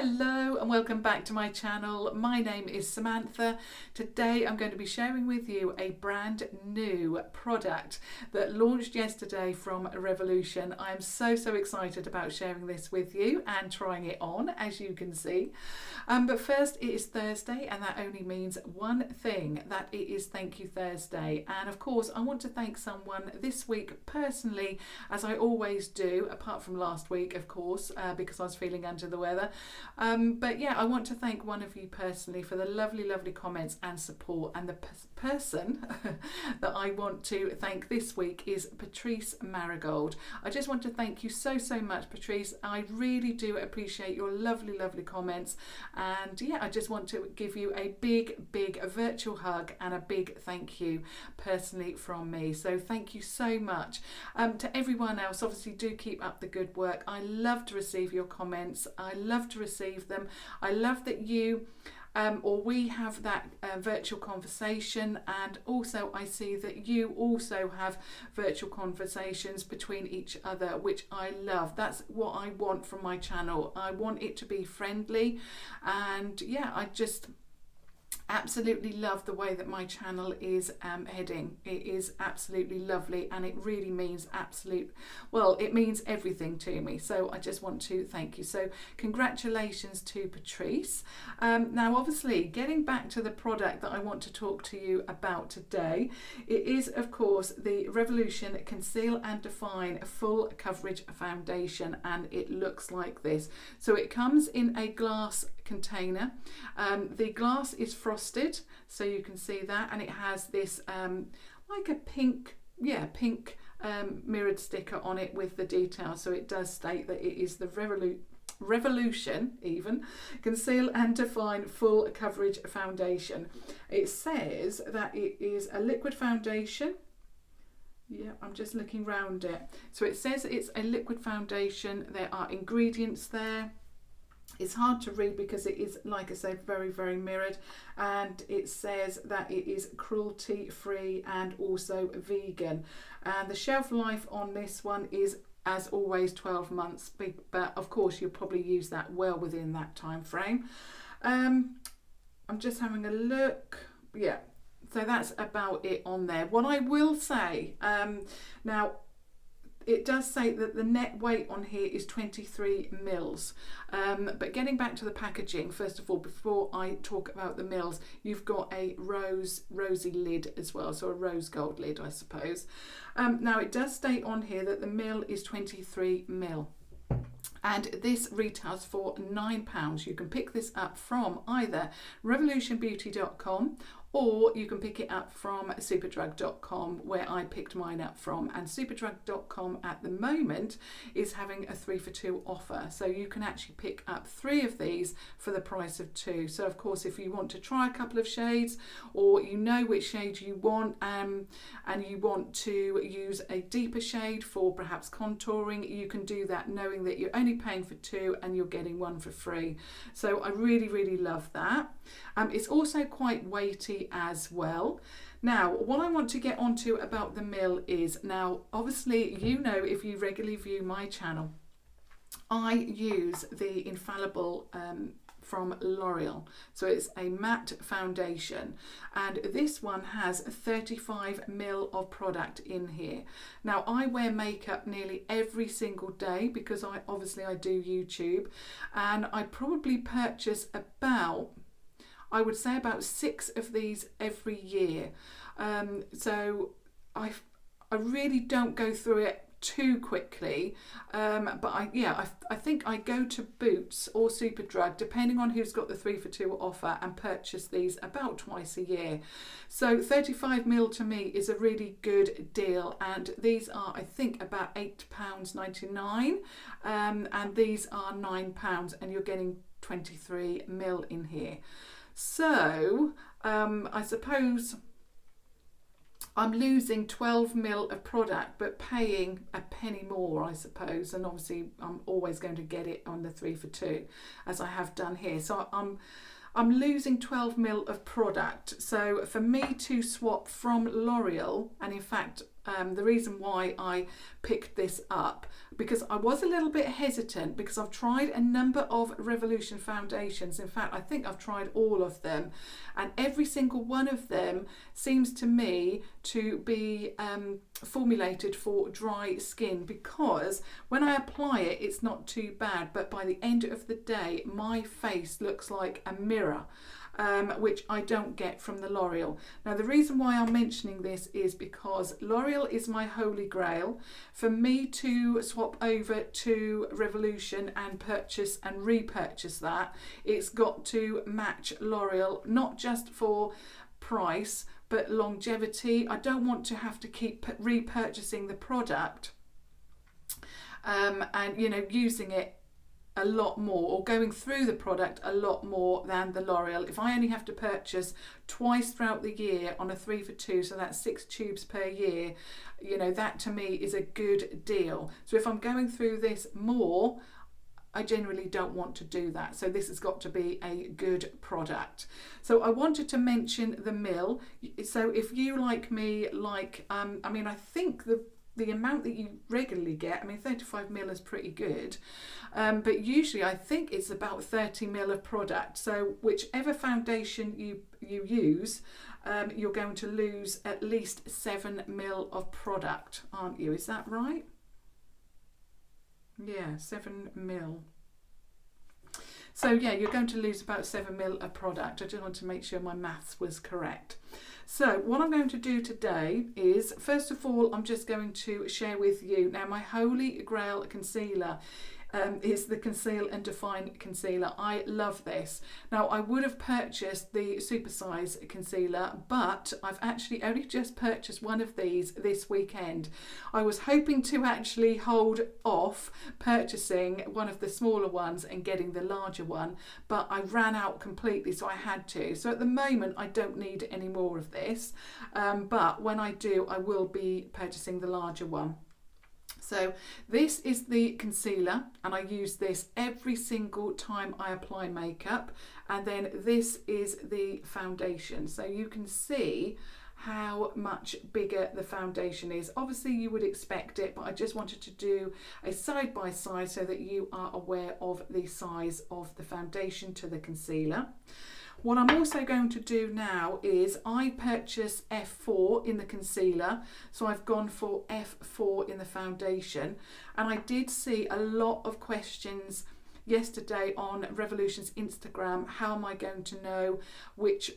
Hello and welcome back to my channel. My name is Samantha. Today I'm going to be sharing with you a brand new product that launched yesterday from Revolution. I'm so excited about sharing this with you and trying it on, as you can see. But first, it is Thursday, and that only means one thing, that it is Thank You Thursday. And of course I want to thank someone this week personally, as I always do, apart from last week of course, because I was feeling under the weather. But yeah, I want to thank one of you personally for the lovely comments and support. And the person that I want to thank this week is Patrice Marigold. I just want to thank you so much, Patrice. I really do appreciate your lovely comments, and yeah, I just want to give you a big virtual hug and a big thank you personally from me. So thank you so much. To everyone else, obviously do keep up the good work. I love to receive your comments. I love to receive them. I love that you or we have that virtual conversation, and also I see that you also have virtual conversations between each other, which I love. That's what I want from my channel. I want it to be friendly, and yeah, I just absolutely love the way that my channel is heading. It is absolutely lovely, and it really means it means everything to me. So I just want to thank you. So congratulations to Patrice. Now obviously, getting back to the product that I want to talk to you about today, it is of course the Revolution Conceal and Define Full Coverage Foundation, and it looks like this. So it comes in a glass container. The glass is frosted, so you can see that, and it has this like a pink mirrored sticker on it with the details. So it does state that it is the Revolution even Conceal and Define Full Coverage Foundation. It says that it is a liquid foundation. Yeah, I'm just looking round it. So it says it's a liquid foundation. There are ingredients there. It's hard to read because it is, like I said, very mirrored, and it says that it is cruelty free and also vegan, and the shelf life on this one is, as always, 12 months, but of course you'll probably use that well within that time frame. I'm just having a look. Yeah, so that's about it on there. What I will say, now it does say that the net weight on here is 23 mils. But getting back to the packaging, first of all, before I talk about the mils, you've got a rosy lid as well, so a rose gold lid, I suppose. Now it does state on here that the mil is 23 mil. And this retails for £9. You can pick this up from either revolutionbeauty.com, or you can pick it up from superdrug.com, where I picked mine up from. And superdrug.com at the moment is having a 3 for 2 offer, so you can actually pick up 3 of these for the price of 2. So of course, if you want to try a couple of shades, or you know which shade you want, and you want to use a deeper shade for perhaps contouring, you can do that knowing that you're only paying for 2 and you're getting 1 for free. So I really love that. It's also quite weighty as well. Now what I want to get onto about the mil is, now obviously you know, if you regularly view my channel, I use the Infallible from L'Oreal. So it's a matte foundation, and this one has 35 mil of product in here. Now I wear makeup nearly every single day because I do YouTube, and I probably purchase about, I would say, about 6 of these every year. So I really don't go through it too quickly, but I think I go to Boots or Superdrug, depending on who's got the 3 for 2 offer, and purchase these about twice a year. So 35 mil to me is a really good deal, and these are, I think, about £8.99, and these are £9, and you're getting 23 mil in here. So I suppose I'm losing 12 mil of product, but paying a penny more, I suppose. And obviously I'm always going to get it on the 3 for 2, as I have done here. So I'm losing 12 mil of product. So for me to swap from L'Oreal, and in fact the reason why I picked this up, because I was a little bit hesitant, because I've tried a number of Revolution foundations. In fact, I think I've tried all of them, and every single one of them seems to me to be formulated for dry skin, because when I apply it, it's not too bad, but by the end of the day, my face looks like a mirror. Which I don't get from the L'Oreal. Now, the reason why I'm mentioning this is because L'Oreal is my holy grail. For me to swap over to Revolution and purchase and repurchase that, it's got to match L'Oreal, not just for price, but longevity. I don't want to have to keep repurchasing the product and, you know, using it a lot more, or going through the product a lot more than the L'Oreal. If I only have to purchase twice throughout the year on a 3 for 2, so that's 6 tubes per year, you know, that to me is a good deal. So if I'm going through this more, I generally don't want to do that. So this has got to be a good product. So I wanted to mention the mil. So if you, like me, like, I mean, I think the amount that you regularly get, I mean, 35 ml is pretty good, but usually I think it's about 30 ml of product. So whichever foundation you use, you're going to lose at least 7 ml of product, aren't you? Is that right? Yeah, 7 ml. So yeah, you're going to lose about 7 ml of product. I just want to make sure my maths was correct. So what I'm going to do today is, first of all, I'm just going to share with you, now my holy grail concealer is the Conceal and Define concealer. I love this. Now, I would have purchased the supersize concealer, but I've actually only just purchased one of these this weekend. I was hoping to actually hold off purchasing one of the smaller ones and getting the larger one, but I ran out completely, so I had to. So at the moment, I don't need any more of this, but when I do, I will be purchasing the larger one. So this is the concealer, and I use this every single time I apply makeup, and then this is the foundation. So you can see how much bigger the foundation is. Obviously you would expect it, but I just wanted to do a side by side so that you are aware of the size of the foundation to the concealer. What I'm also going to do now is I purchase F4 in the concealer, so I've gone for F4 in the foundation, and I did see a lot of questions yesterday on Revolution's Instagram, how am I going to know which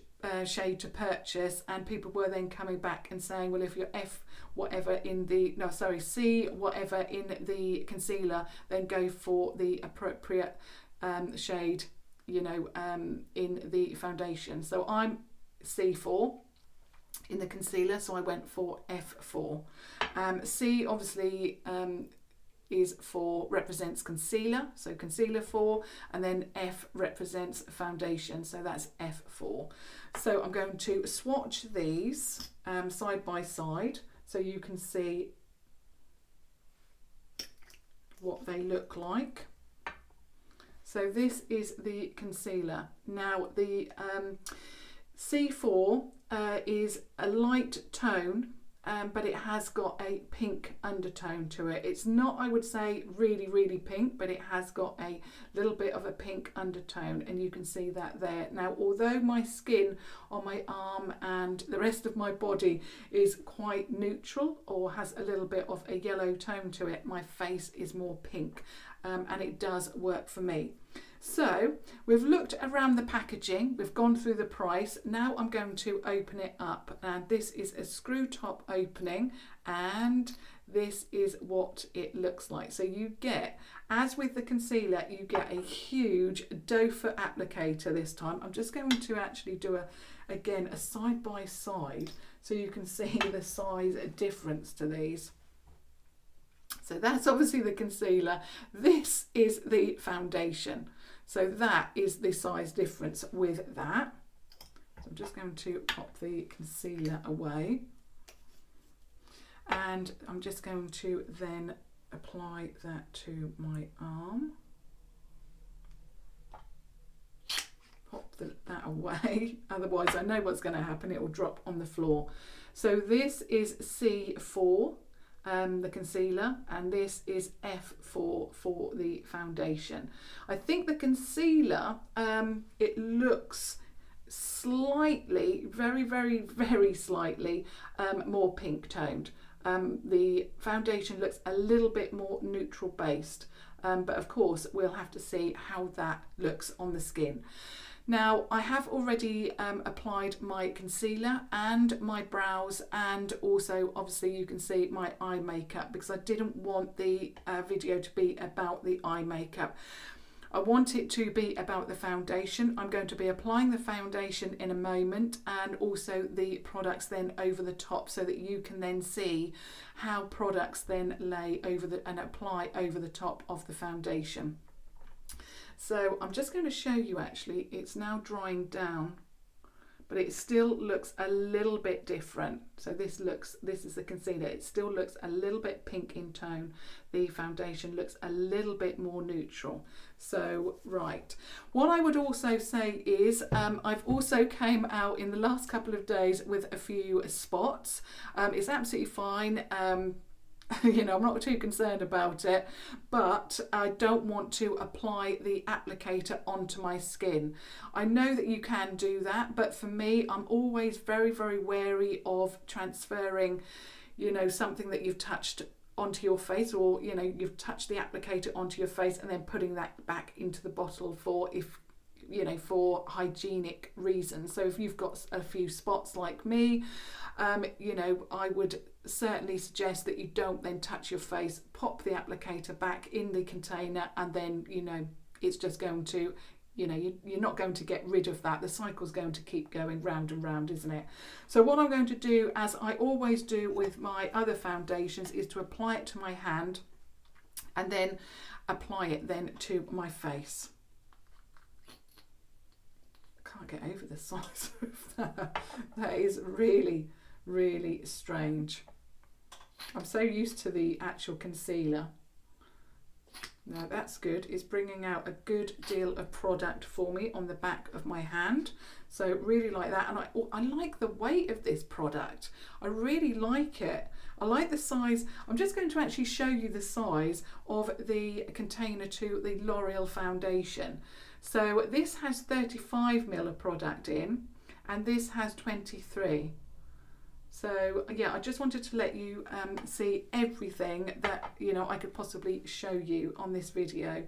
shade to purchase, and people were then coming back and saying, well, if you're F whatever in the, no sorry, C whatever in the concealer, then go for the appropriate shade, you know, in the foundation. So I'm C4 in the concealer, so I went for F4. C obviously is for, represents concealer, so concealer 4, and then F represents foundation, so that's F4. So I'm going to swatch these side by side so you can see what they look like. So this is the concealer. Now the C4 is a light tone, but it has got a pink undertone to it. It's not, I would say, really, really pink, but it has got a little bit of a pink undertone, and you can see that there. Now, although my skin on my arm and the rest of my body is quite neutral or has a little bit of a yellow tone to it, my face is more pink, and it does work for me. So we've looked around the packaging, we've gone through the price. Now I'm going to open it up, and this is a screw top opening, and this is what it looks like. So you get, as with the concealer, you get a huge doe-foot applicator this time. I'm just going to actually do again a side by side so you can see the size difference to these. So that's obviously the concealer. This is the foundation. So that is the size difference with that. So I'm just going to pop the concealer away. And I'm just going to then apply that to my arm. Pop that away, otherwise I know what's going to happen, it will drop on the floor. So this is C4, the concealer, and this is F4 for the foundation. I think the concealer, it looks slightly, very slightly more pink toned. The foundation looks a little bit more neutral based, but of course we'll have to see how that looks on the skin. Now, I have already applied my concealer and my brows, and also obviously you can see my eye makeup, because I didn't want the video to be about the eye makeup. I want it to be about the foundation. I'm going to be applying the foundation in a moment, and also the products then over the top, so that you can then see how products then lay over and apply over the top of the foundation. So I'm just going to show you, actually, it's now drying down, but it still looks a little bit different. So this is the concealer. It still looks a little bit pink in tone. The foundation looks a little bit more neutral. So, right. What I would also say is I've also came out in the last couple of days with a few spots. It's absolutely fine. You know, I'm not too concerned about it, but I don't want to apply the applicator onto my skin. I know that you can do that, but for me, I'm always very wary of transferring, you know, something that you've touched onto your face, or, you know, you've touched the applicator onto your face and then putting that back into the bottle for, if you know, for hygienic reasons. So if you've got a few spots like me, you know, I would certainly suggest that you don't then touch your face. Pop the applicator back in the container, and then, you know, it's just going to, you know, you're not going to get rid of that. The cycle's going to keep going round and round, isn't it? So what I'm going to do, as I always do with my other foundations, is to apply it to my hand and then apply it then to my face. Can't get over the size of that. That is really strange. I'm so used to the actual concealer. Now that's good. It's bringing out a good deal of product for me on the back of my hand. So really like that, and I like the weight of this product. I really like it. I like the size. I'm just going to actually show you the size of the container to the L'Oreal foundation. So this has 35ml of product in, and this has 23. So yeah, I just wanted to let you see everything that, you know, I could possibly show you on this video.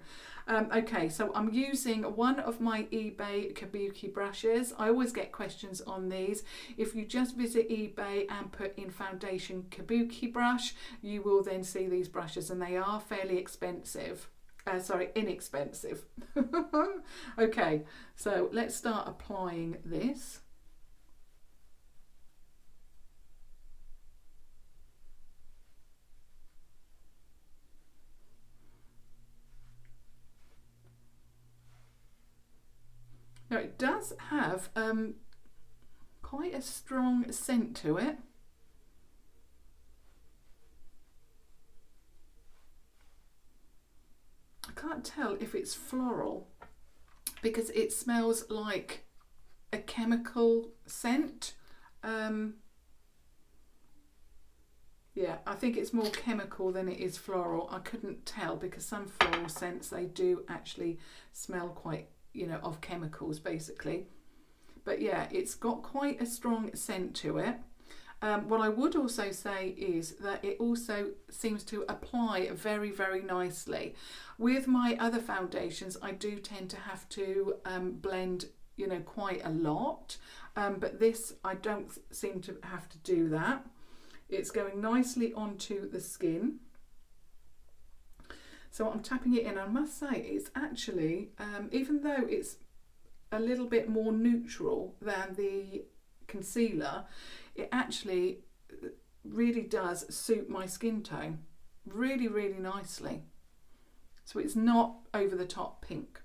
Okay, so I'm using one of my eBay Kabuki brushes. I always get questions on these. If you just visit eBay and put in foundation Kabuki brush, you will then see these brushes, and they are fairly expensive. Inexpensive. Okay, so let's start applying this. Now it does have quite a strong scent to it. I can't tell if it's floral, because it smells like a chemical scent. Yeah, I think it's more chemical than it is floral. I couldn't tell, because some floral scents, they do actually smell quite, you know, of chemicals basically. But yeah, it's got quite a strong scent to it. What I would also say is that it also seems to apply very nicely. With my other foundations, I do tend to have to blend, you know, quite a lot, but this I don't seem to have to do that. It's going nicely onto the skin. So I'm tapping it in. I must say, it's actually, even though it's a little bit more neutral than the concealer, it actually really does suit my skin tone really nicely. So it's not over the top pink.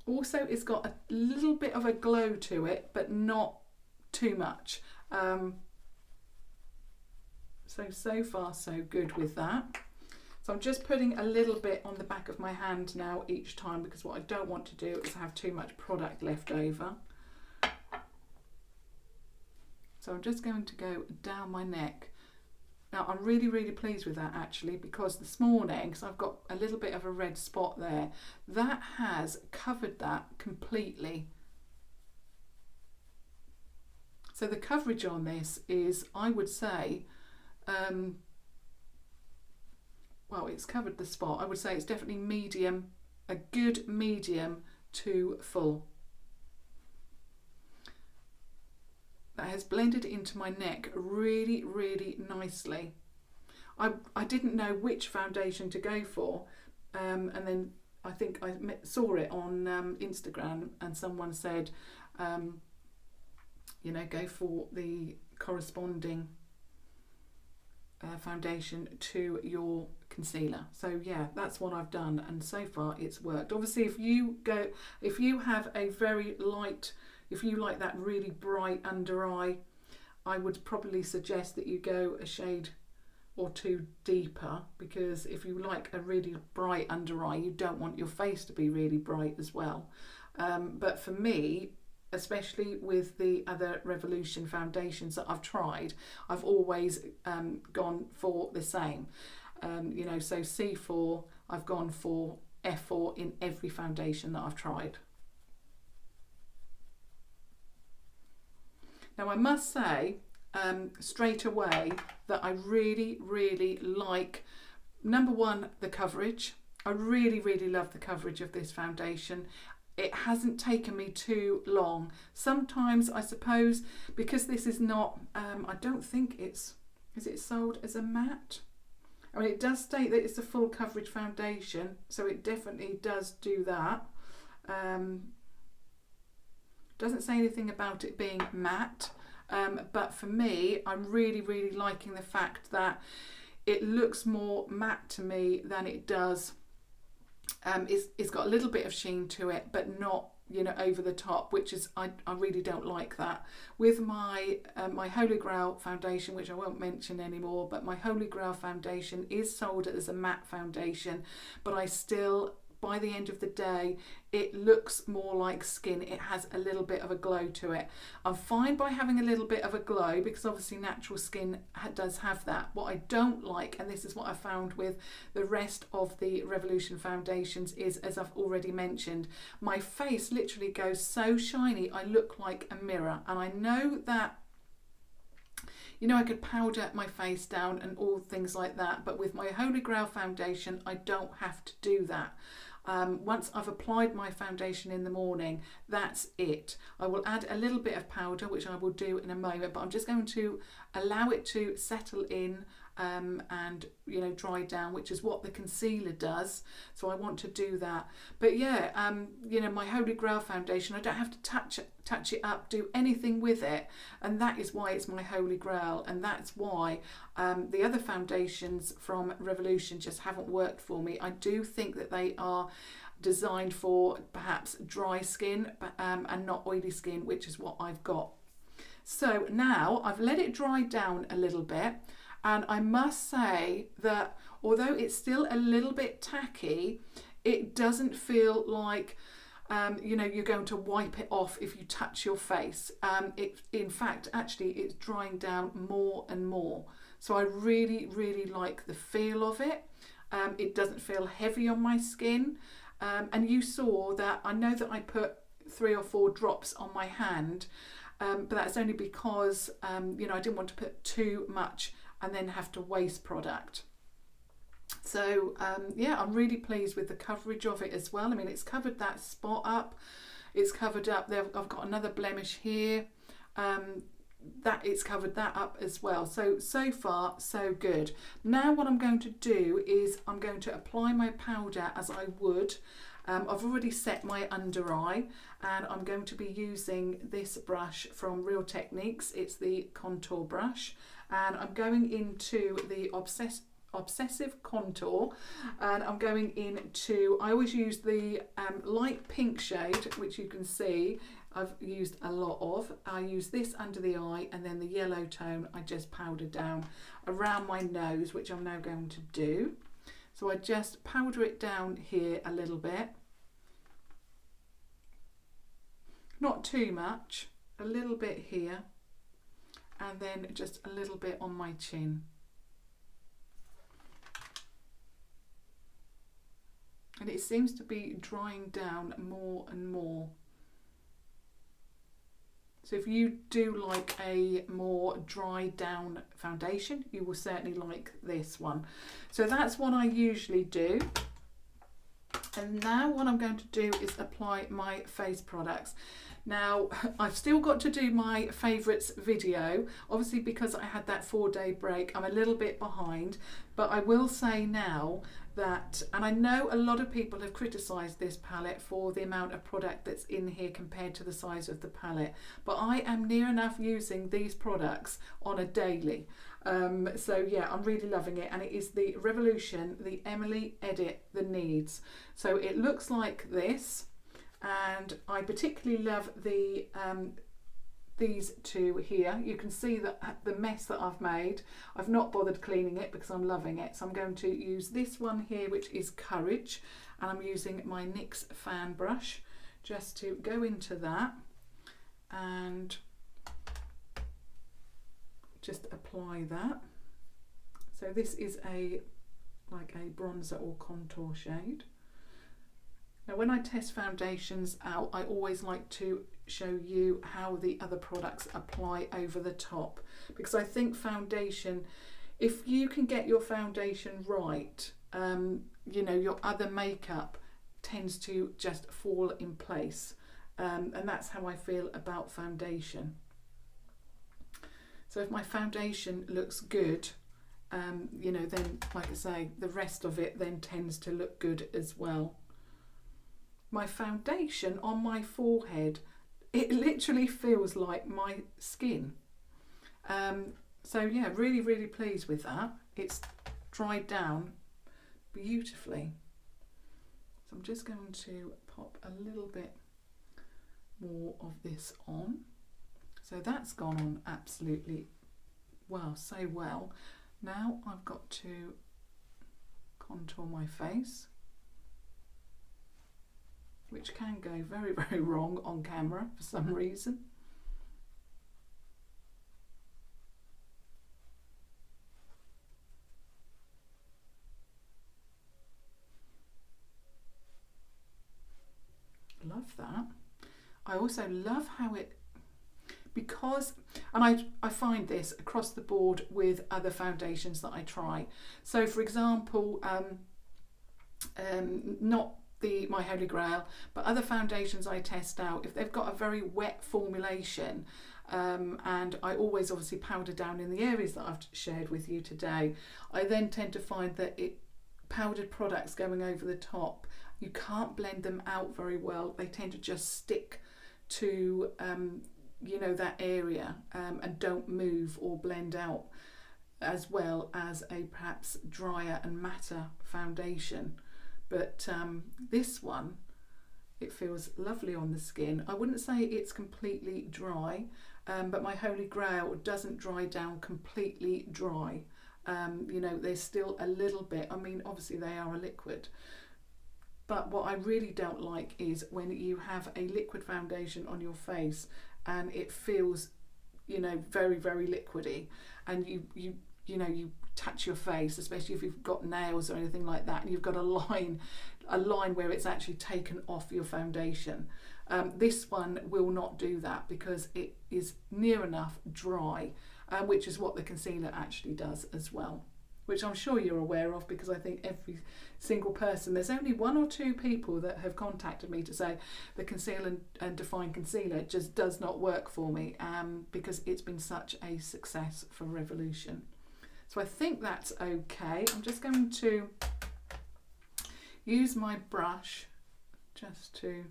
Also, it's got a little bit of a glow to it, but not too much. So far so good with that. So I'm just putting a little bit on the back of my hand now each time, because what I don't want to do is have too much product left over. So I'm just going to go down my neck. Now I'm really, really pleased with that actually, because this morning, because I've got a little bit of a red spot there, that has covered that completely. So the coverage on this is, I would say, well, it's covered the spot. I would say it's definitely medium, a good medium to full. That has blended into my neck really, really nicely. I didn't know which foundation to go for, and then I think I saw it on Instagram, and someone said, you know, go for the corresponding foundation to your concealer. So yeah, that's what I've done, and so far it's worked. Obviously, if you have a very light, if you like that really bright under eye, I would probably suggest that you go a shade or two deeper, because if you like a really bright under eye, you don't want your face to be really bright as well. But for me, especially with the other Revolution foundations that I've tried, I've always gone for the same. You know, so C4, I've gone for F4 in every foundation that I've tried. Now I must say straight away that I really, really like, number one, the coverage. I really, really love the coverage of this foundation. It hasn't taken me too long. Sometimes, I suppose, because this is not, I don't think is it sold as a matte? I mean, it does state that it's a full coverage foundation, so it definitely does do that. Doesn't say anything about it being matte, but for me, I'm really, really liking the fact that it looks more matte to me than it does. It's got a little bit of sheen to it, but not, you know, over the top, which is, I really don't like that. With my my Holy Grail foundation, which I won't mention anymore, but my Holy Grail foundation is sold as a matte foundation, but I still, by the end of the day, it looks more like skin. It has a little bit of a glow to it. I'm fine by having a little bit of a glow, because obviously natural skin does have that. What I don't like, and this is what I found with the rest of the Revolution foundations, is, as I've already mentioned, my face literally goes so shiny, I look like a mirror. And I know that, you know, I could powder my face down and all things like that, but with my Holy Grail foundation, I don't have to do that. Once I've applied my foundation in the morning, that's it. I will add a little bit of powder, which I will do in a moment, but I'm just going to allow it to settle in and, you know, dry down, which is what the concealer does. So I want to do that. But yeah, you know, my Holy Grail foundation, I don't have to touch it up, do anything with it, and that is why it's my Holy Grail, and that's why the other foundations from Revolution just haven't worked for me. I do think that they are designed for perhaps dry skin and not oily skin, which is what I've got. So now I've let it dry down a little bit, and I must say that although it's still a little bit tacky, it doesn't feel like you know, you're going to wipe it off if you touch your face. In fact, actually, it's drying down more and more. So I really, really like the feel of it. It doesn't feel heavy on my skin. And you saw that, I know that I put 3 or 4 drops on my hand, but that's only because, you know, I didn't want to put too much and then have to waste product. So yeah, I'm really pleased with the coverage of it as well. I mean, it's covered that spot up, it's covered up there. I've got another blemish here, that it's covered that up as well. So far so good. Now what I'm going to do is I'm going to apply my powder as I would. I've already set my under eye, and I'm going to be using this brush from Real Techniques. It's the contour brush, and I'm going into the Obsessive contour, and I'm going into, I always use the light pink shade, which you can see I've used a lot of. I use this under the eye, and then the yellow tone I just powder down around my nose, which I'm now going to do. So I just powder it down here a little bit. Not too much, a little bit here, and then just a little bit on my chin. And it seems to be drying down more and more. So if you do like a more dry down foundation, you will certainly like this one. So that's what I usually do. And now what I'm going to do is apply my face products. Now, I've still got to do my favourites video, obviously because I had that 4-day break. I'm a little bit behind, but I will say now that, and I know a lot of people have criticised this palette for the amount of product that's in here compared to the size of the palette, but I am near enough using these products on a daily. So yeah, I'm really loving it, and it is the Revolution, the Emily Edit, the Needs. So it looks like this. And I particularly love the these two here. You can see that the mess that I've made. I've not bothered cleaning it because I'm loving it. So I'm going to use this one here, which is Courage, and I'm using my NYX fan brush just to go into that and just apply that. So this is like a bronzer or contour shade. Now when I test foundations out, I always like to show you how the other products apply over the top, because I think foundation, if you can get your foundation right, you know, your other makeup tends to just fall in place, and that's how I feel about foundation. So if my foundation looks good, you know, then like I say, the rest of it then tends to look good as well. My foundation on my forehead, it literally feels like my skin. So yeah, really, really pleased with that. It's dried down beautifully. So I'm just going to pop a little bit more of this on. So that's gone on absolutely well, so well. Now I've got to contour my face, which can go very, very wrong on camera for some reason. Love that. I also love how it, because, and I find this across the board with other foundations that I try. So for example, not my Holy Grail, but other foundations I test out, if they've got a very wet formulation, and I always obviously powder down in the areas that I've shared with you today, I then tend to find that powdered products going over the top, you can't blend them out very well. They tend to just stick to you know, that area, and don't move or blend out as well as a perhaps drier and matter foundation. But this one, it feels lovely on the skin. I wouldn't say it's completely dry, but my Holy Grail doesn't dry down completely dry. You know, there's still a little bit, I mean, obviously they are a liquid. But what I really don't like is when you have a liquid foundation on your face and it feels, you know, very, very liquidy, and you know, you touch your face, especially if you've got nails or anything like that, and you've got a line where it's actually taken off your foundation. This one will not do that because it is near enough dry, which is what the concealer actually does as well, which I'm sure you're aware of, because I think every single person, there's only 1 or 2 people that have contacted me to say the Conceal and Define Concealer just does not work for me, because it's been such a success for Revolution. So I think that's okay. I'm just going to use my brush just to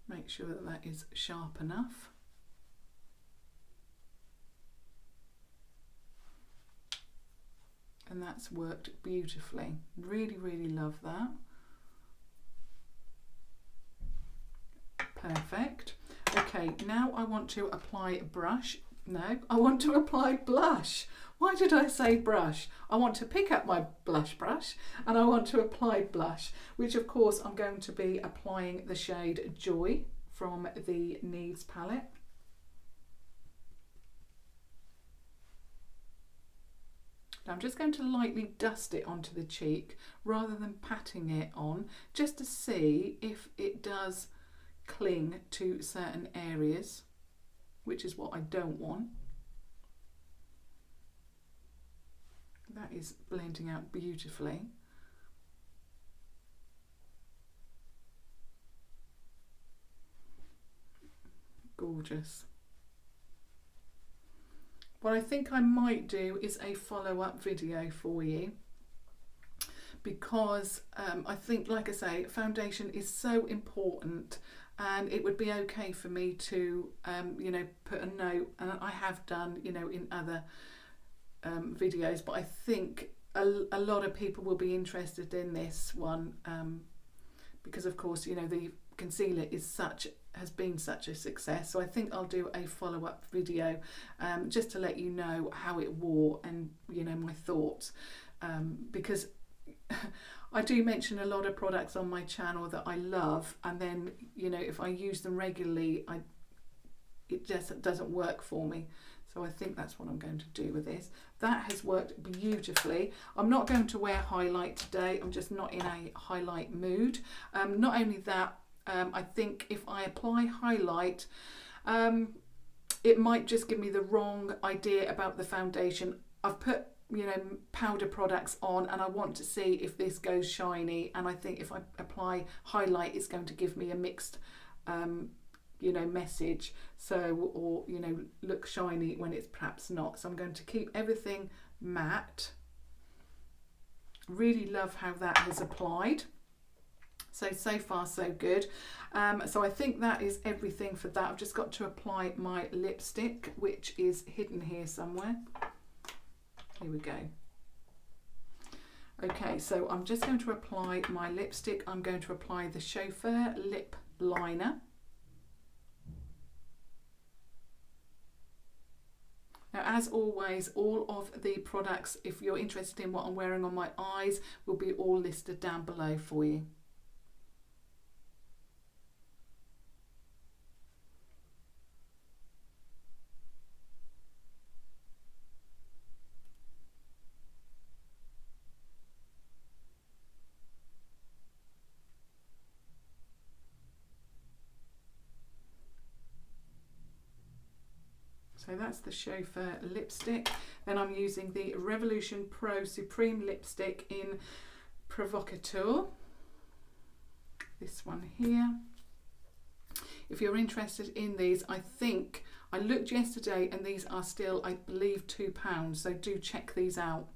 make sure that that is sharp enough. And that's worked beautifully. Really, really love that. Perfect. Okay, now I want to apply a brush. No, I want to apply blush. Why did I say brush? I want to pick up my blush brush and I want to apply blush, which of course I'm going to be applying the shade Joy from the Nudes palette. Now I'm just going to lightly dust it onto the cheek rather than patting it on, just to see if it does cling to certain areas, which is what I don't want. That is blending out beautifully. Gorgeous. What I think I might do is a follow-up video for you, because I think, like I say, foundation is so important, and it would be okay for me to you know, put a note, and I have done, you know, in other videos, but I think a lot of people will be interested in this one, because of course, you know, the concealer has been such a success. So I think I'll do a follow-up video just to let you know how it wore and, you know, my thoughts, because I do mention a lot of products on my channel that I love, and then, you know, if I use them regularly, it just doesn't work for me. So I think that's what I'm going to do with this. That has worked beautifully. I'm not going to wear highlight today. I'm just not in a highlight mood. Not only that, I think if I apply highlight, it might just give me the wrong idea about the foundation. I've put, you know, powder products on, and I want to see if this goes shiny, and I think if I apply highlight, it's going to give me a mixed you know, message, so, or, you know, look shiny when it's perhaps not. So I'm going to keep everything matte. Really love how that has applied. So far so good. So I think that is everything for that. I've just got to apply my lipstick, which is hidden here somewhere. Here we go. Okay, so I'm just going to apply my lipstick. I'm going to apply the Chauffer lip liner. Now, as always, all of the products, if you're interested in what I'm wearing on my eyes, will be all listed down below for you. So that's the Chauffer lipstick. Then I'm using the Revolution Pro Supreme lipstick in Provocateur. This one here. If you're interested in these, I think I looked yesterday and these are still, I believe, £2. So do check these out.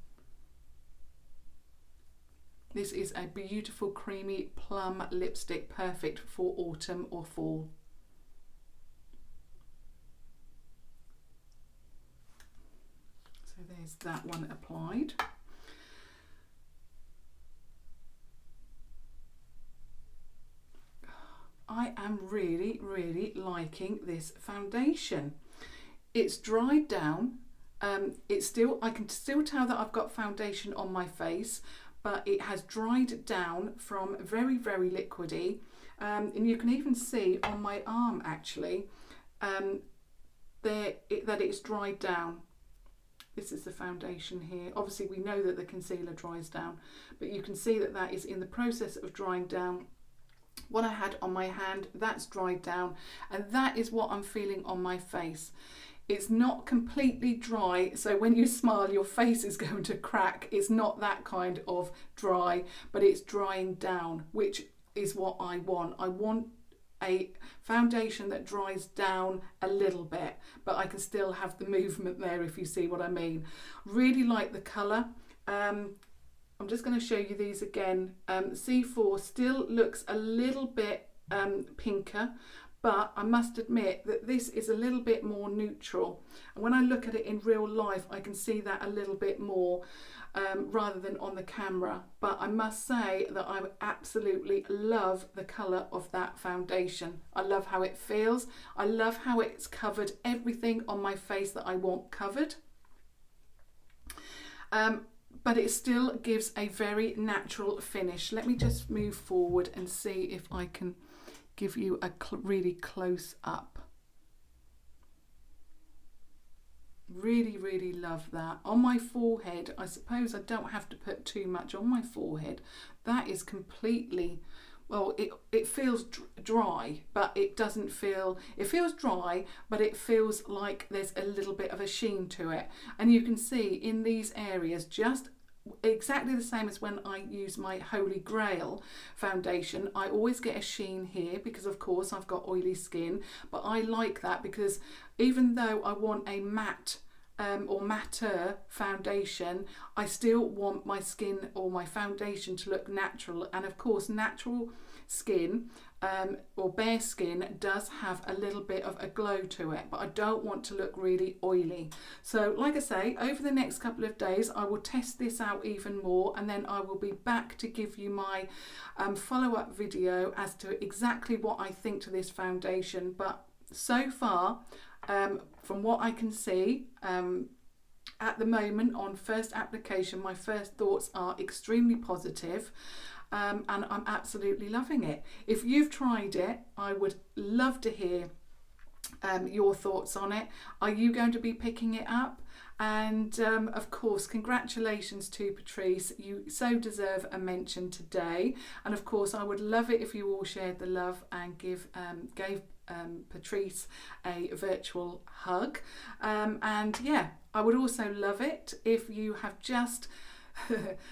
This is a beautiful creamy plum lipstick, perfect for autumn or fall. So there's that one applied. I am really, really liking this foundation. It's dried down. I can still tell that I've got foundation on my face, but it has dried down from very, very liquidy. And you can even see on my arm actually that it's dried down. This is the foundation here. Obviously we know that the concealer dries down, but you can see that that is in the process of drying down. What I had on my hand, that's dried down, and that is what I'm feeling on my face. It's not completely dry, so when you smile your face is going to crack. It's not that kind of dry, but it's drying down, which is what I want. I want a foundation that dries down a little bit, but I can still have the movement there, if you see what I mean. Really like the colour. I'm just going to show you these again. C4 still looks a little bit pinker, but I must admit that this is a little bit more neutral. And when I look at it in real life, I can see that a little bit more rather than on the camera. But I must say that I absolutely love the colour of that foundation. I love how it feels. I love how it's covered everything on my face that I want covered. But it still gives a very natural finish. Let me just move forward and see if I can give you a really close up. Really, really love that. On my forehead, I suppose I don't have to put too much on my forehead. That is completely, well, it feels dry, but it doesn't feel, it feels dry, but it feels like there's a little bit of a sheen to it. And you can see in these areas, just exactly the same as when I use my Holy Grail foundation, I always get a sheen here because of course I've got oily skin, but I like that because even though I want a matte or matter foundation, I still want my skin or my foundation to look natural. And of course natural skin or bare skin does have a little bit of a glow to it, but I don't want to look really oily. So like I say, over the next couple of days I will test this out even more, and then I will be back to give you my follow-up video as to exactly what I think to this foundation. But so far, from what I can see at the moment on first application, my first thoughts are extremely positive. And I'm absolutely loving it. If you've tried it, I would love to hear your thoughts on it. Are you going to be picking it up? And of course, congratulations to Patrice. You so deserve a mention today. And of course, I would love it if you all shared the love and gave Patrice a virtual hug. And yeah, I would also love it if you have just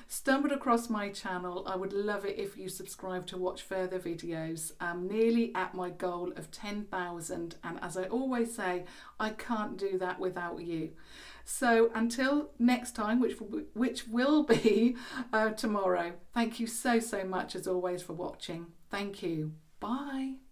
stumbled across my channel. I would love it if you subscribe to watch further videos. I'm nearly at my goal of 10,000, and as I always say, I can't do that without you. So until next time, which will be tomorrow, thank you so much as always for watching. Thank you. Bye.